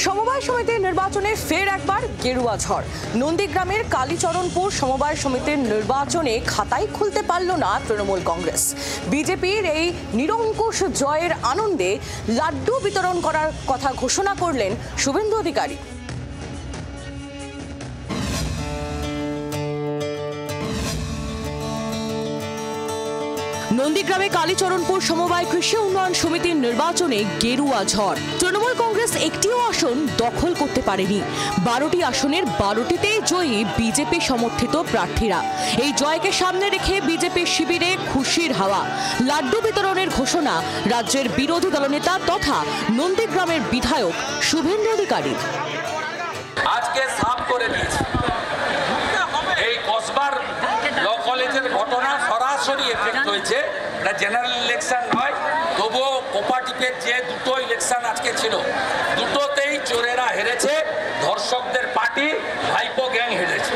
সমবায় সমিতির নির্বাচনে ফের একবার গেরুয়া ঝড়। নন্দীগ্রামের কালীচরণপুর সমবায় সমিতির নির্বাচনে খাতাই খুলতে পারল না তৃণমূল কংগ্রেস। বিজেপির এই নিরঙ্কুশ জয়ের আনন্দে লাড্ডু বিতরণ করার কথা ঘোষণা করলেন শুভেন্দু অধিকারী। নন্দীগ্রামে কালীচরণপুর সমবায় কৃষি উন্নয়ন সমিতির নির্বাচনে গেরুয়া ঝড়। তৃণমূল কংগ্রেস একটিও আসন দখল করতে পারেনি। 12টি আসনের 12টিতেই জয়ী বিজেপি সমর্থিত প্রার্থীরা। এই জয়কে সামনে রেখে বিজেপি শিবিরে খুশির হাওয়া। লাড্ডু বিতরণের ঘোষণা রাজ্যের বিরোধী দলনেতা তথা নন্দীগ্রামের বিধায়ক শুভেন্দু অধিকারী। আজকে সাফ করে দিয়েছে এই কসবার ল কলেজের ঘটনা সরাসরি এফেক্ট হয়েছে। এটা জেনারেল ইলেকশন নয়, তবুও কোপাটিপের যে দুটো ইলেকশন আজকে ছিল দুটোতেই চোরেরা হেরেছে, ধর্ষকদের পার্টি ভাইপো গ্যাং হেরেছে।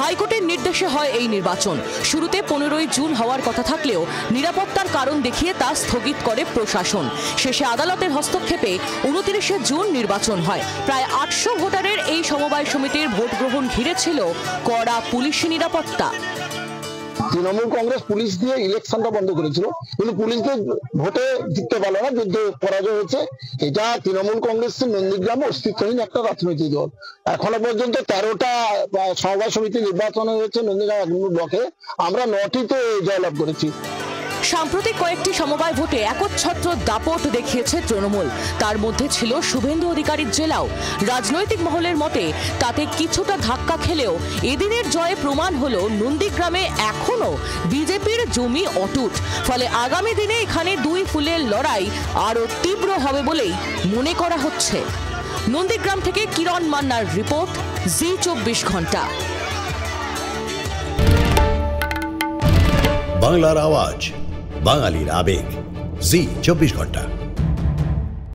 হাইকোর্টের নির্দেশে হয় এই নির্বাচন। শুরুতে 15ই জুন হওয়ার কথা থাকলেও নিরাপত্তার কারণ দেখিয়ে তা স্থগিত করে প্রশাসন। শেষে আদালতের হস্তক্ষেপে 29শে জুন নির্বাচন হয়। প্রায় 800 ভোটারের এই সমবায় সমিতির ভোট গ্রহণ ঘিরে ছিল কড়া পুলিশি নিরাপত্তা। তৃণমূল কংগ্রেস পুলিশ দিয়ে ইলেকশনটা বন্ধ করেছিল, কিন্তু পুলিশকে ভোটে জিততে পারলো না, যুদ্ধে পরাজয় হয়েছে। এটা তৃণমূল কংগ্রেসের নন্দীগ্রামে অস্তিত্বহীন একটা রাজনৈতিক দল। এখনো পর্যন্ত 13টা সমবায় সমিতি নির্বাচন হয়েছে নন্দীগ্রাম 1 নম্বর ব্লকে, আমরা 9টিতে জয়লাভ করেছি। সাম্প্রতিক কয়েকটি সমবায় ভোটে একচ্ছত্র দাপট দেখিয়েছে তৃণমূল। তার মধ্যে ছিল শুভেন্দু অধিকারীর জেলাও। রাজনৈতিক মহলের মতে তাতে কিছুটা ধাক্কা খেলেও এদিনের জয়ে প্রমাণ হলো নন্দীগ্রামে এখনো বিজেপির জমি অটুট। ফলে আগামী দিনে এখানে দুই ফুলের লড়াই আরো তীব্র হবে বলেই মনে করা হচ্ছে। নন্দীগ্রাম থেকে কিরণ মান্নার রিপোর্ট, জি 24 ঘন্টা। বাংলার আওয়াজ, বাঙালির আবেগ, জি 24 ঘন্টা।